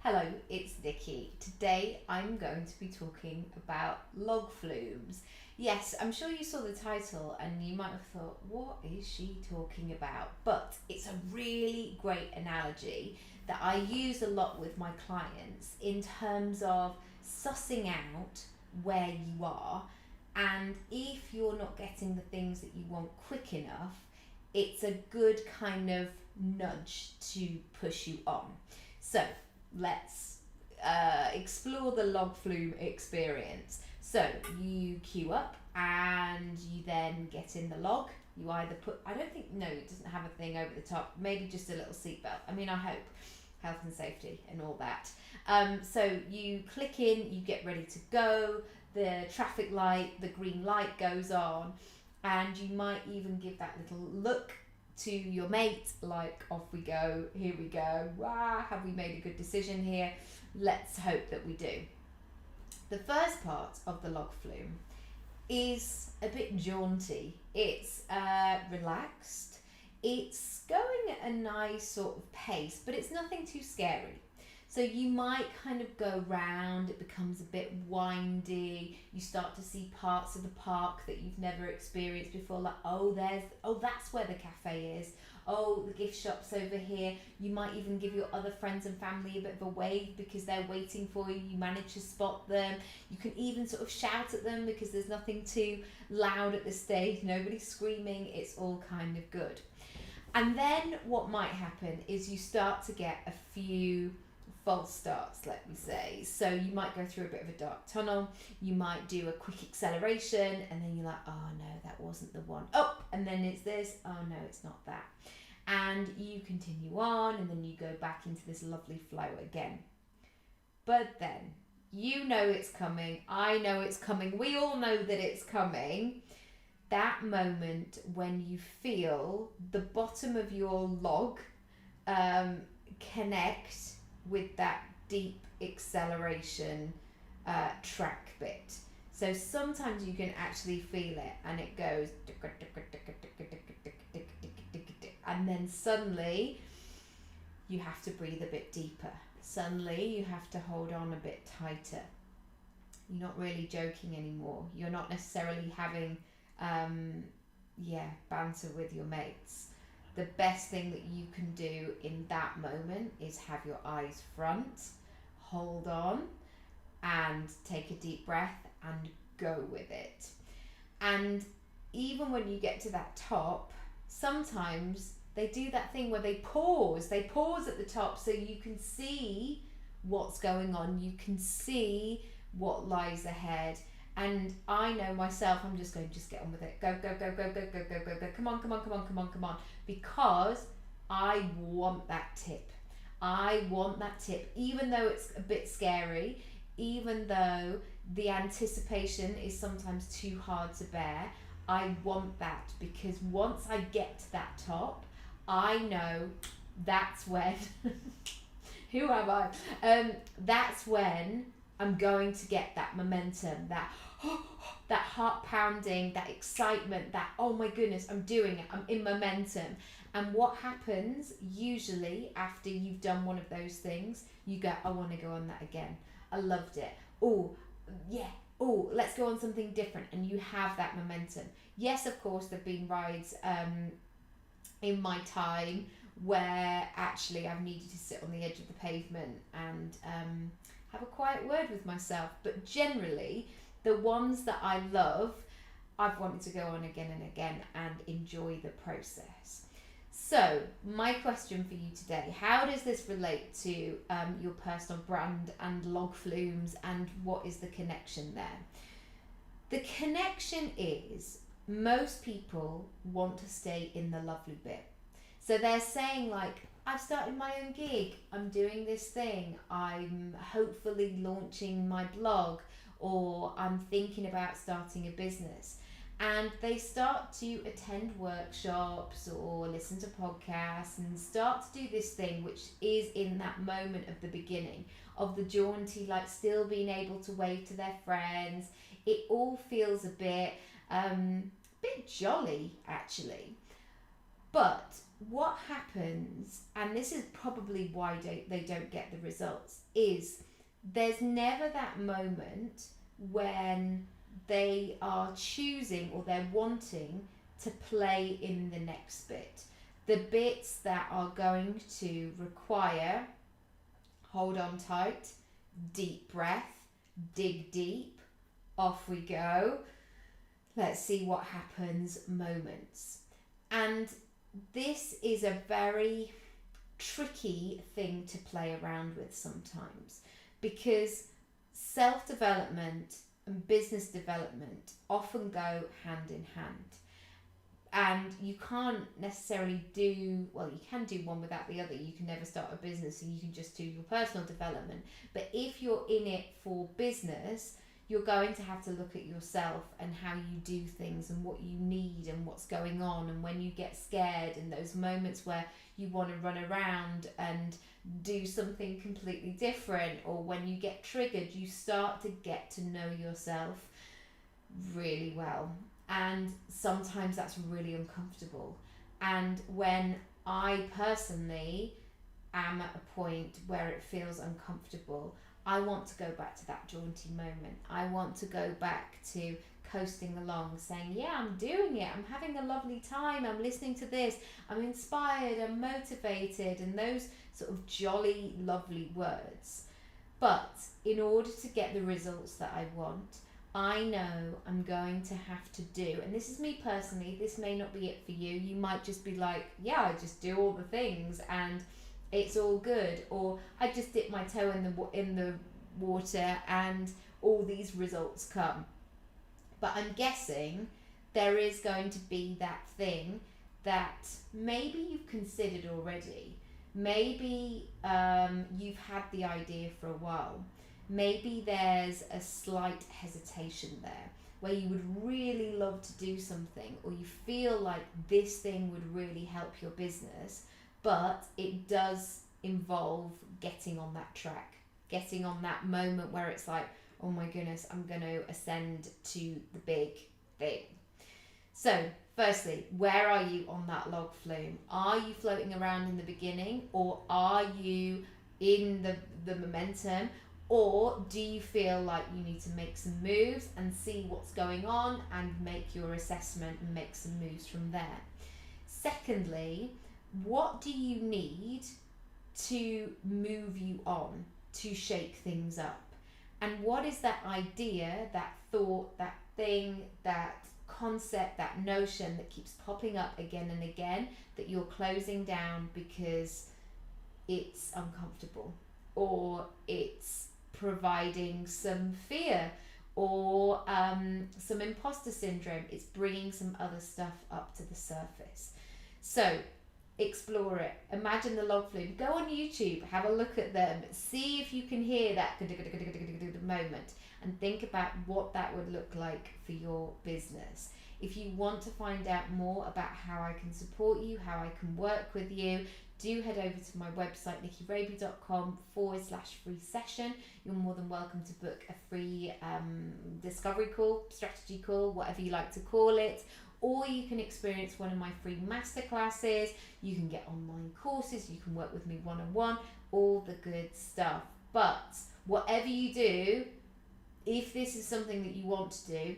Hello, it's Nikki. Today I'm going to be talking about log flumes. Yes, I'm sure you saw the title and you might have thought, what is she talking about? But it's a really great analogy that I use a lot with my clients in terms of sussing out where you are, and if you're not getting the things that you want quick enough, it's a good kind of nudge to push you on. So, let's explore the log flume experience. So you queue up and you then get in the log. You either put, I don't think, no, it doesn't have a thing over the top, maybe just a little seatbelt. I mean, I hope health and safety and all that. So you click in, you get ready to go. The traffic light, the green light goes on, and you might even give that little look to your mate, like, off we go, here we go, wow, have we made a good decision here? Let's hope that we do. The first part of the log flume is a bit jaunty. It's relaxed, it's going at a nice sort of pace, but it's nothing too scary. So you might kind of go round, it becomes a bit windy, you start to see parts of the park that you've never experienced before, like, that's where the cafe is, oh, the gift shop's over here. You might even give your other friends and family a bit of a wave because they're waiting for you, you manage to spot them. You can even sort of shout at them because there's nothing too loud at this stage, nobody's screaming, it's all kind of good. And then what might happen is you start to get a few false starts, let me say. So you might go through a bit of a dark tunnel, you might do a quick acceleration, and then you're like, oh no, that wasn't the one. Oh, and then it's this, oh no, it's not that. And you continue on, and then you go back into this lovely flow again. But then, you know it's coming, I know it's coming, we all know that it's coming. That moment when you feel the bottom of your log connect with that deep acceleration track bit. So sometimes you can actually feel it and it goes, and then suddenly you have to breathe a bit deeper. Suddenly you have to hold on a bit tighter. You're not really joking anymore. You're not necessarily having banter with your mates. The best thing that you can do in that moment is have your eyes front, hold on, and take a deep breath and go with it. And even when you get to that top, sometimes they do that thing where they pause at the top so you can see what's going on, you can see what lies ahead. And I know myself, I'm just going, just get on with it. Go, go, go, go, go, go, go, go, go. Come on, come on, come on, come on, come on. Because I want that tip. I want that tip. Even though it's a bit scary, even though the anticipation is sometimes too hard to bear, I want that, because once I get to that top, I know that's when, who am I? That's when I'm going to get that momentum, that that heart pounding, that excitement, that, oh my goodness, I'm doing it, I'm in momentum. And what happens usually after you've done one of those things, you go, I want to go on that again. I loved it. Oh, yeah. Oh, let's go on something different. And you have that momentum. Yes, of course, there have been rides in my time where actually I've needed to sit on the edge of the pavement and have a quiet word with myself. But generally, the ones that I love, I've wanted to go on again and again and enjoy the process. So, my question for you today, how does this relate to your personal brand and log flumes, and what is the connection there? The connection is most people want to stay in the lovely bit. So they're saying, like, I've started my own gig, I'm doing this thing, I'm hopefully launching my blog, or I'm thinking about starting a business. And they start to attend workshops or listen to podcasts and start to do this thing, which is in that moment of the beginning of the jaunty, like still being able to wave to their friends. It all feels a bit jolly, actually. But what happens, and this is probably why they don't get the results, is there's never that moment when they are choosing or they're wanting to play in the next bit. The bits that are going to require hold on tight, deep breath, dig deep, off we go, let's see what happens moments. And this is a very tricky thing to play around with sometimes, because self-development and business development often go hand in hand, and you can't necessarily do, well, you can do one without the other. You can never start a business and you can just do your personal development, but if you're in it for business, you're going to have to look at yourself and how you do things and what you need and what's going on, and when you get scared and those moments where you want to run around and do something completely different, or when you get triggered, you start to get to know yourself really well, and sometimes that's really uncomfortable. And when I personally am at a point where it feels uncomfortable, I want to go back to that jaunty moment. I want to go back to coasting along, saying, yeah, I'm doing it, I'm having a lovely time, I'm listening to this, I'm inspired, I'm motivated, and those sort of jolly, lovely words. But in order to get the results that I want, I know I'm going to have to do, and this is me personally, this may not be it for you. You might just be like, yeah, I just do all the things and it's all good, or I just dip my toe in the water and all these results come. But I'm guessing there is going to be that thing that maybe you've considered already. Maybe you've had the idea for a while. Maybe there's a slight hesitation there where you would really love to do something, or you feel like this thing would really help your business, but it does involve getting on that track, getting on that moment where it's like, oh my goodness, I'm going to ascend to the big thing. So, firstly, where are you on that log flume? Are you floating around in the beginning, or are you in the momentum? Or do you feel like you need to make some moves and see what's going on and make your assessment and make some moves from there? Secondly, what do you need to move you on, to shake things up? And what is that idea, that thought, that thing, that concept, that notion that keeps popping up again and again that you're closing down because it's uncomfortable, or it's providing some fear, or some imposter syndrome? It's bringing some other stuff up to the surface. So explore it. Imagine the log flume. Go on YouTube, have a look at them, see if you can hear that moment, and think about what that would look like for your business. If you want to find out more about how I can support you, how I can work with you, do head over to my website, nikiraby.com/free session. You're more than welcome to book a free discovery call, strategy call, whatever you like to call it. Or you can experience one of my free masterclasses. You can get online courses. You can work with me one-on-one, all the good stuff. But whatever you do, if this is something that you want to do,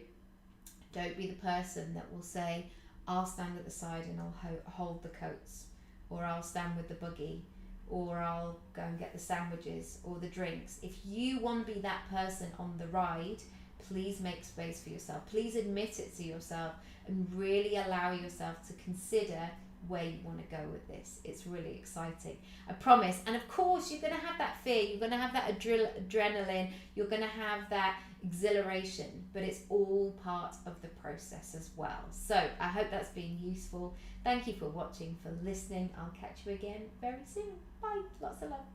don't be the person that will say, I'll stand at the side and I'll hold the coats, or I'll stand with the buggy, or I'll go and get the sandwiches or the drinks. If you want to be that person on the ride, please make space for yourself. Please admit it to yourself and really allow yourself to consider where you want to go with this. It's really exciting, I promise. And of course, you're going to have that fear, you're going to have that adrenaline, you're going to have that exhilaration, but it's all part of the process as well. So I hope that's been useful. Thank you for watching, for listening. I'll catch you again very soon. Bye. Lots of love.